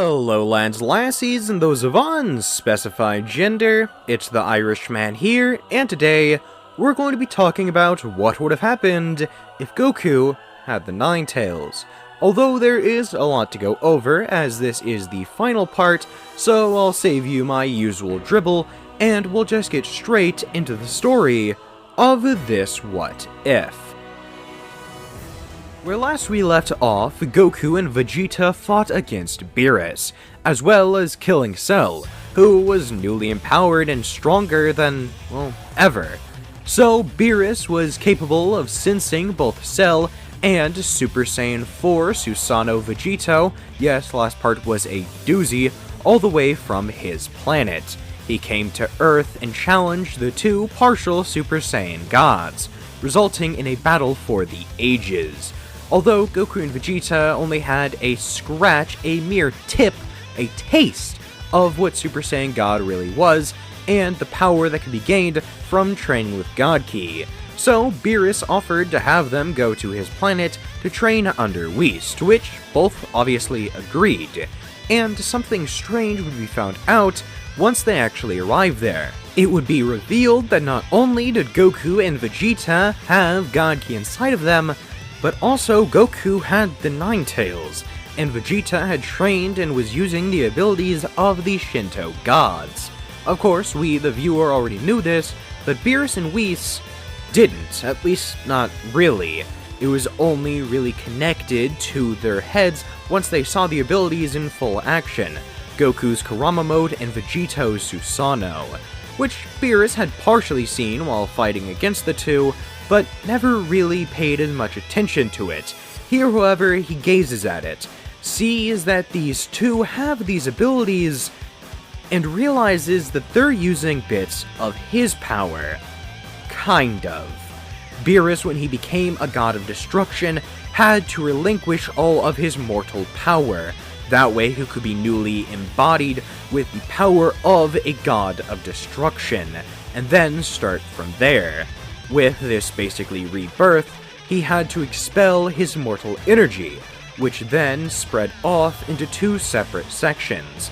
Hello lads, lassies, and those of unspecified gender, it's the Irishman here, and today, we're going to be talking about what would have happened if Goku had the Nine Tails. Although there is a lot to go over, as this is the final part, so I'll save you my usual dribble, and we'll just get straight into the story of this What If. Where last we left off, Goku and Vegeta fought against Beerus, as well as killing Cell, who was newly empowered and stronger than, well, ever. So Beerus was capable of sensing both Cell and Super Saiyan 4 Susanoo Vegito, yes, last part was a doozy, all the way from his planet. He came to Earth and challenged the two partial Super Saiyan gods, resulting in a battle for the ages. Although Goku and Vegeta only had a scratch, a mere tip, a taste of what Super Saiyan God really was, and the power that could be gained from training with God Ki. So Beerus offered to have them go to his planet to train under Whis, to which both obviously agreed. And something strange would be found out once they actually arrived there. It would be revealed that not only did Goku and Vegeta have God Ki inside of them, but also Goku had the Nine Tails, and Vegeta had trained and was using the abilities of the Shinto gods. Of course, we, the viewer, already knew this, but Beerus and Whis didn't, at least not really. It was only really connected to their heads once they saw the abilities in full action, Goku's Kurama mode and Vegito's Susanoo, which Beerus had partially seen while fighting against the two, but never really paid as much attention to it. Here, however, he gazes at it, sees that these two have these abilities, and realizes that they're using bits of his power. Kind of. Beerus, when he became a god of destruction, had to relinquish all of his mortal power. That way he could be newly embodied with the power of a god of destruction, and then start from there. With this basically rebirth, he had to expel his mortal energy, which then spread off into two separate sections.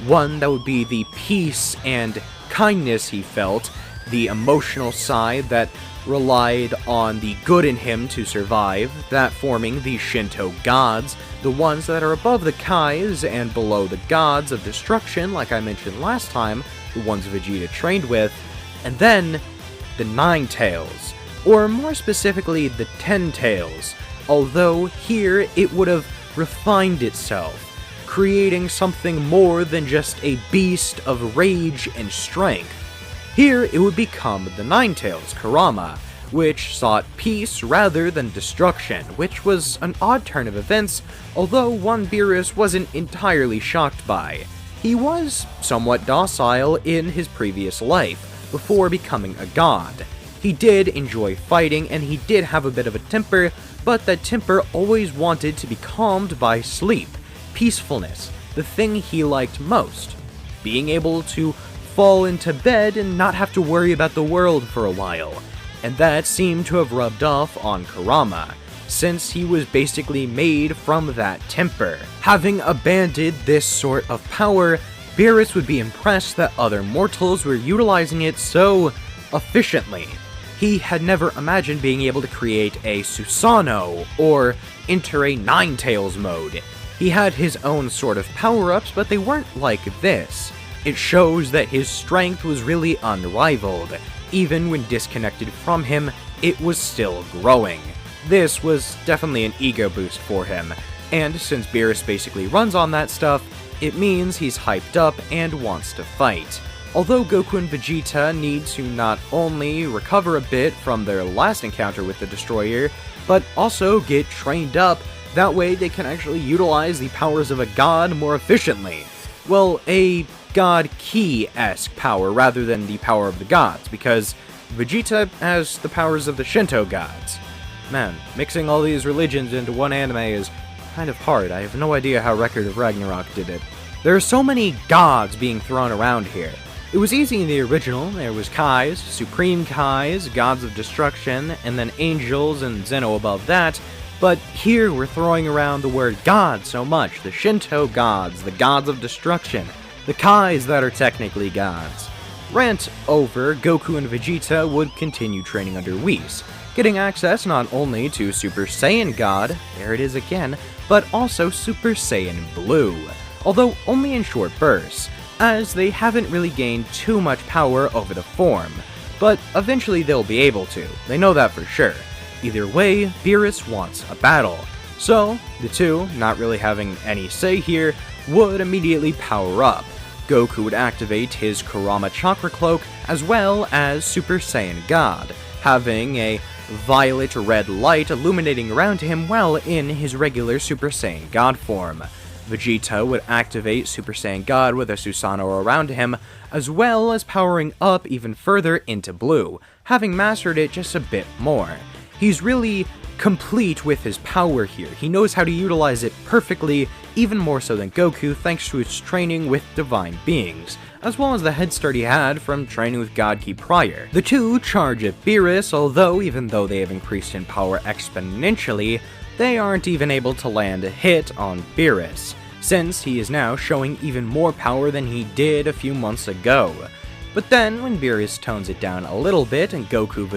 One that would be the peace and kindness he felt, the emotional side that relied on the good in him to survive, that forming the Shinto gods, the ones that are above the Kais and below the gods of destruction, like I mentioned last time, the ones Vegeta trained with, and then the Nine Tails, or more specifically the 10 Tails, although here it would have refined itself, creating something more than just a beast of rage and strength. Here it would become the Nine Tails Kurama, which sought peace rather than destruction, which was an odd turn of events, although one Beerus wasn't entirely shocked by. He was somewhat docile in his previous life, before becoming a god. He did enjoy fighting, and he did have a bit of a temper, but that temper always wanted to be calmed by sleep, peacefulness, the thing he liked most. Being able to fall into bed and not have to worry about the world for a while. And that seemed to have rubbed off on Kurama, since he was basically made from that temper. Having abandoned this sort of power, Beerus would be impressed that other mortals were utilizing it so efficiently. He had never imagined being able to create a Susanoo or enter a Nine Tails mode. He had his own sort of power-ups, but they weren't like this. It shows that his strength was really unrivaled. Even when disconnected from him, it was still growing. This was definitely an ego boost for him, and since Beerus basically runs on that stuff, it means he's hyped up and wants to fight. Although Goku and Vegeta need to not only recover a bit from their last encounter with the Destroyer, but also get trained up, that way they can actually utilize the powers of a god more efficiently. Well, a God Ki-esque power rather than the power of the gods, because Vegeta has the powers of the Shinto gods. Man, mixing all these religions into one anime is kind of hard. I have no idea how Record of Ragnarok did it. There are so many gods being thrown around here. It was easy in the original. There was Kais, Supreme Kais, gods of destruction, and then angels and Zeno above that, But here we're throwing around the word God so much, the Shinto gods, the gods of destruction, the Kais that are technically gods. Rant over, Goku and Vegeta would continue training under Whis, getting access not only to Super Saiyan God, there it is again, but also Super Saiyan Blue, although only in short bursts, as they haven't really gained too much power over the form, but eventually they'll be able to, they know that for sure. Either way, Beerus wants a battle, so the two, not really having any say here, would immediately power up. Goku would activate his Kurama Chakra Cloak as well as Super Saiyan God, having a violet-red light illuminating around him while in his regular Super Saiyan God form. Vegeta would activate Super Saiyan God with a Susanoo around him, as well as powering up even further into Blue, having mastered it just a bit more. He's really complete with his power here. He knows how to utilize it perfectly, even more so than Goku thanks to his training with divine beings, as well as the head start he had from training with God Ki prior. The two charge at Beerus, although even though they have increased in power exponentially, they aren't even able to land a hit on Beerus, since he is now showing even more power than he did a few months ago. But then, when Beerus tones it down a little bit and Goku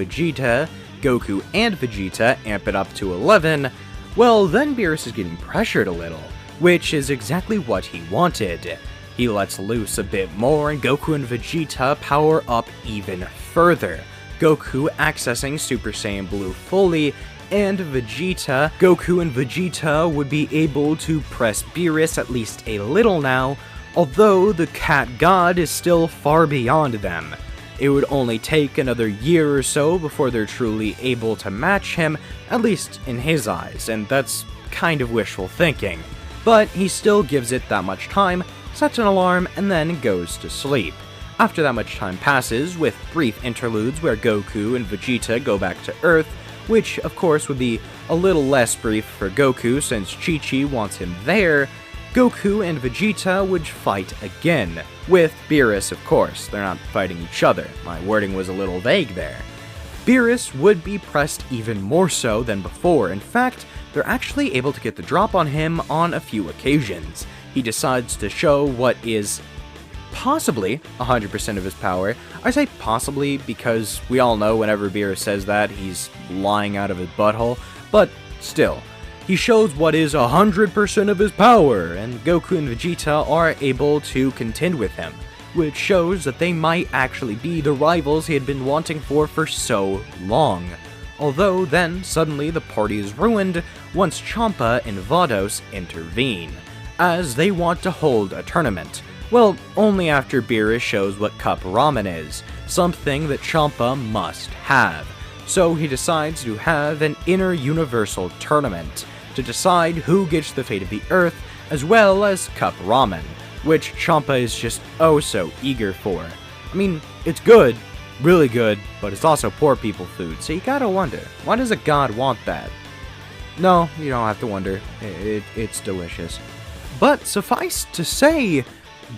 and Vegeta amp it up to 11, well then Beerus is getting pressured a little, which is exactly what he wanted. He lets loose a bit more and Goku and Vegeta power up even further, Goku accessing Super Saiyan Blue fully, and Goku and Vegeta would be able to press Beerus at least a little now, although the Cat God is still far beyond them. It would only take another year or so before they're truly able to match him, at least in his eyes, and that's kind of wishful thinking. But he still gives it that much time, sets an alarm, and then goes to sleep. After that much time passes, with brief interludes where Goku and Vegeta go back to Earth, which of course would be a little less brief for Goku since Chi-Chi wants him there, Goku and Vegeta would fight again, with Beerus of course, they're not fighting each other, my wording was a little vague there. Beerus would be pressed even more so than before, in fact, they're actually able to get the drop on him on a few occasions. He decides to show what is possibly 100% of his power. I say possibly because we all know whenever Beerus says that, he's lying out of his butthole, but still. He shows what is 100% of his power, and Goku and Vegeta are able to contend with him, which shows that they might actually be the rivals he had been wanting for so long. Although then, suddenly the party is ruined once Champa and Vados intervene, as they want to hold a tournament. Well, only after Beerus shows what Cup Ramen is, something that Champa must have. So he decides to have an inter-universal tournament to decide who gets the fate of the Earth, as well as Cup Ramen, which Champa is just oh so eager for. I mean, it's good, really good, but it's also poor people food, so you gotta wonder, why does a god want that? No, you don't have to wonder, it's delicious. But suffice to say,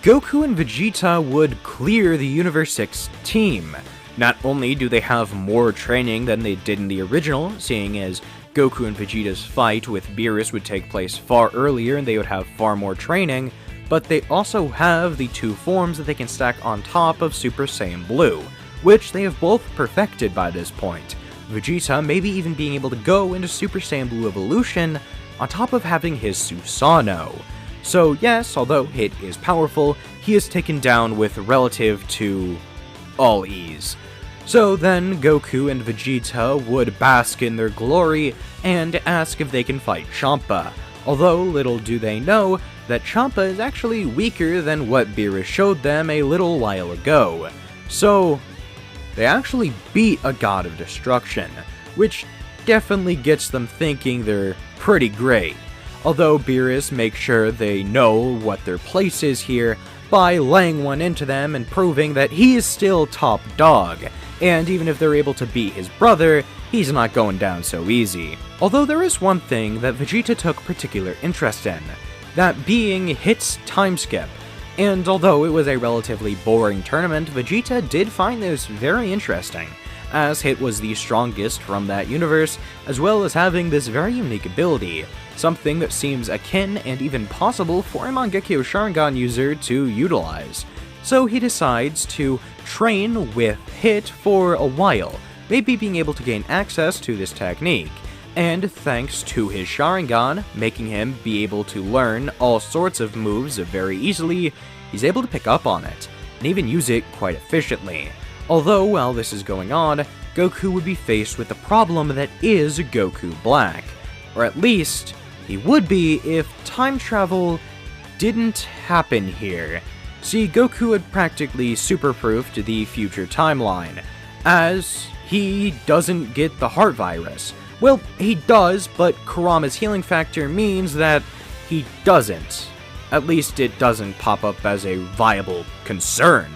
Goku and Vegeta would clear the Universe 6 team. Not only do they have more training than they did in the original, seeing as Goku and Vegeta's fight with Beerus would take place far earlier and they would have far more training, but they also have the two forms that they can stack on top of Super Saiyan Blue, which they have both perfected by this point. Vegeta maybe even being able to go into Super Saiyan Blue Evolution on top of having his Susanoo. So yes, although it is powerful, he is taken down with relative to all ease. So then Goku and Vegeta would bask in their glory and ask if they can fight Champa, although little do they know that Champa is actually weaker than what Beerus showed them a little while ago. So they actually beat a god of destruction, which definitely gets them thinking they're pretty great, although Beerus makes sure they know what their place is here by laying one into them and proving that he is still top dog, and even if they're able to beat his brother, he's not going down so easy. Although there is one thing that Vegeta took particular interest in, that being Hit's time skip, and although it was a relatively boring tournament, Vegeta did find this very interesting, as Hit was the strongest from that universe, as well as having this very unique ability, something that seems akin and even possible for a Mangekyo Sharingan user to utilize. So he decides to train with Hit for a while, maybe being able to gain access to this technique, and thanks to his Sharingan, making him be able to learn all sorts of moves very easily, he's able to pick up on it, and even use it quite efficiently. Although, while this is going on, Goku would be faced with the problem that is Goku Black. Or at least, he would be if time travel didn't happen here. See, Goku had practically super-proofed the future timeline, as he doesn't get the heart virus. Well, he does, but Kurama's healing factor means that he doesn't. At least it doesn't pop up as a viable concern.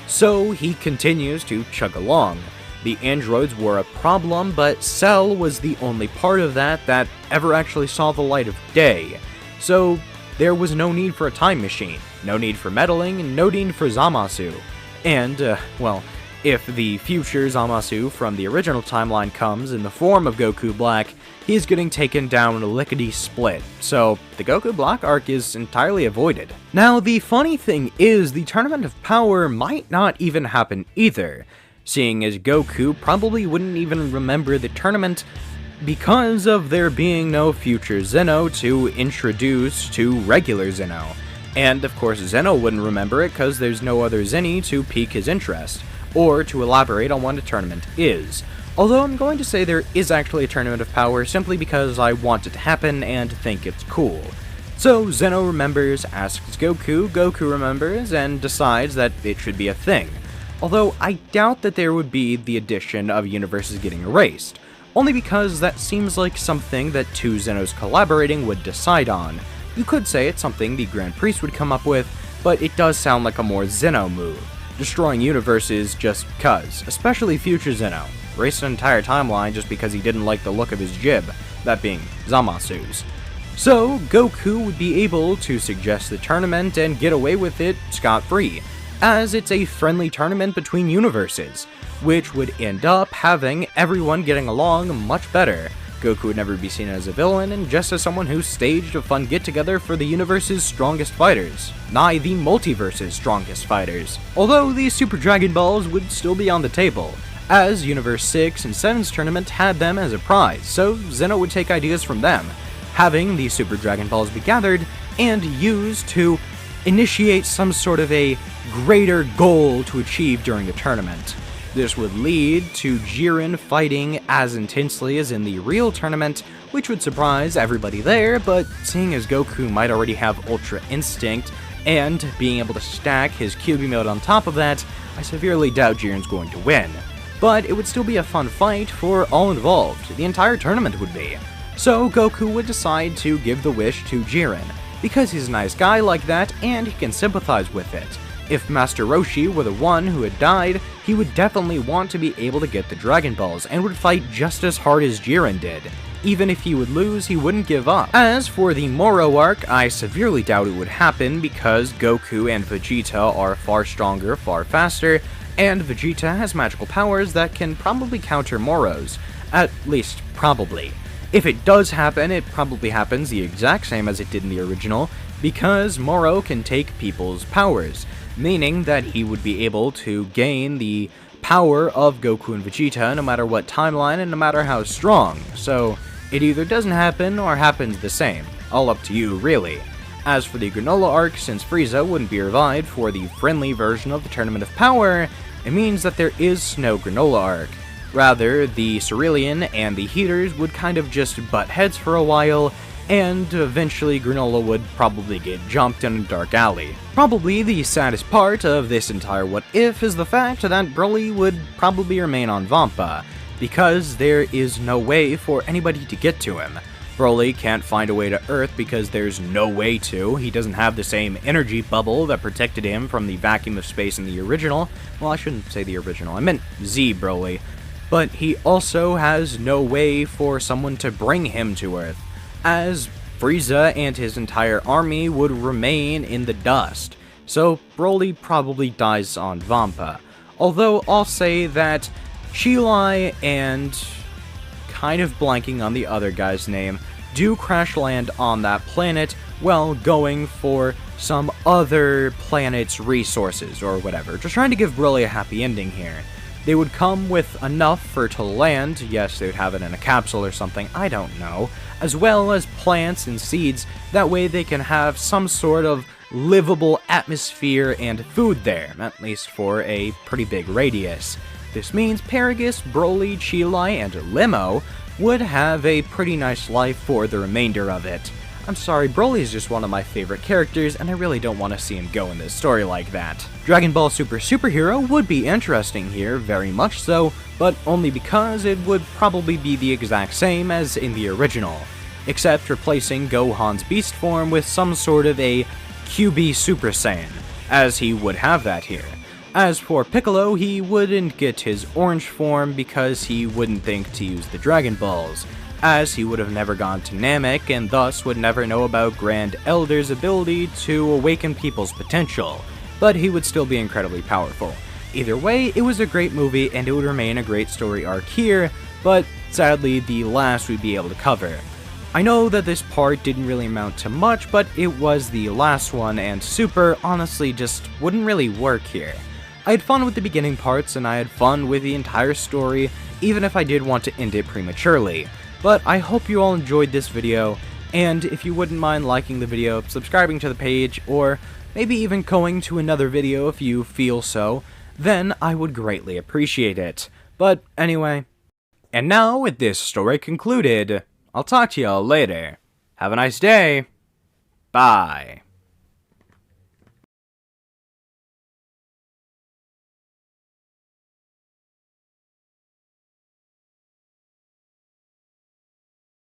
So he continues to chug along. The androids were a problem, but Cell was the only part of that ever actually saw the light of day. So there was no need for a time machine, no need for meddling, and no need for Zamasu. And, well, if the future Zamasu from the original timeline comes in the form of Goku Black, he's getting taken down lickety-split, so the Goku Black arc is entirely avoided. Now, the funny thing is, the Tournament of Power might not even happen either, seeing as Goku probably wouldn't even remember the tournament because of there being no future Zeno to introduce to regular Zeno. And of course Zeno wouldn't remember it because there's no other Zenny to pique his interest, or to elaborate on what a tournament is. Although I'm going to say there is actually a Tournament of Power simply because I want it to happen and think it's cool. So Zeno remembers, asks Goku, Goku remembers, and decides that it should be a thing. Although I doubt that there would be the addition of universes getting erased, only because that seems like something that two Zenos collaborating would decide on. You could say it's something the Grand Priest would come up with, but it does sound like a more Zeno move. Destroying universes just cuz, especially future Zeno. Erased an entire timeline just because he didn't like the look of his jib, that being Zamasu's. So, Goku would be able to suggest the tournament and get away with it scot-free, as it's a friendly tournament between universes, which would end up having everyone getting along much better. Goku would never be seen as a villain, and just as someone who staged a fun get-together for the universe's strongest fighters, nigh the multiverse's strongest fighters. Although these Super Dragon Balls would still be on the table, as Universe 6 and 7's tournament had them as a prize, so Zeno would take ideas from them, having the Super Dragon Balls be gathered and used to initiate some sort of a greater goal to achieve during the tournament. This would lead to Jiren fighting as intensely as in the real tournament, which would surprise everybody there, but seeing as Goku might already have Ultra Instinct, and being able to stack his QB mode on top of that, I severely doubt Jiren's going to win. But it would still be a fun fight for all involved, the entire tournament would be. So Goku would decide to give the wish to Jiren, because he's a nice guy like that and he can sympathize with it. If Master Roshi were the one who had died, he would definitely want to be able to get the Dragon Balls and would fight just as hard as Jiren did. Even if he would lose, he wouldn't give up. As for the Moro arc, I severely doubt it would happen because Goku and Vegeta are far stronger, far faster, and Vegeta has magical powers that can probably counter Moro's. At least, probably. If it does happen, it probably happens the exact same as it did in the original, because Moro can take people's powers, meaning that he would be able to gain the power of Goku and Vegeta no matter what timeline and no matter how strong, so it either doesn't happen or happens the same. All up to you, really. As for the Granola arc, since Frieza wouldn't be revived for the friendly version of the Tournament of Power, it means that there is no Granola arc. Rather, the Cerulean and the Heaters would kind of just butt heads for a while, and eventually Granola would probably get jumped in a dark alley. Probably the saddest part of this entire what if is the fact that Broly would probably remain on Vampa, because there is no way for anybody to get to him. Broly can't find a way to Earth because there's no way to. He doesn't have the same energy bubble that protected him from the vacuum of space in the original. Well, I shouldn't say the original, I meant Z Broly. But he also has no way for someone to bring him to Earth, as Frieza and his entire army would remain in the dust. So Broly probably dies on Vampa. Although I'll say that Sheila and kind of blanking on the other guy's name do crash land on that planet while going for some other planet's resources or whatever. Just trying to give Broly a happy ending here. They would come with enough for it to land, yes, they would have it in a capsule or something, I don't know, as well as plants and seeds, that way they can have some sort of livable atmosphere and food there, at least for a pretty big radius. This means Paragus, Broly, Chilai, and Limo would have a pretty nice life for the remainder of it. I'm sorry, Broly is just one of my favorite characters, and I really don't want to see him go in this story like that. Dragon Ball Super Superhero would be interesting here, very much so, but only because it would probably be the exact same as in the original, except replacing Gohan's beast form with some sort of a QB Super Saiyan, as he would have that here. As for Piccolo, he wouldn't get his orange form because he wouldn't think to use the Dragon Balls, as he would have never gone to Namek and thus would never know about Grand Elder's ability to awaken people's potential, but he would still be incredibly powerful. Either way, it was a great movie and it would remain a great story arc here, but sadly the last we'd be able to cover. I know that this part didn't really amount to much, but it was the last one, and Super honestly just wouldn't really work here. I had fun with the beginning parts and I had fun with the entire story, even if I did want to end it prematurely. But I hope you all enjoyed this video, and if you wouldn't mind liking the video, subscribing to the page, or maybe even going to another video if you feel so, then I would greatly appreciate it. But anyway, and now with this story concluded, I'll talk to y'all later. Have a nice day. Bye.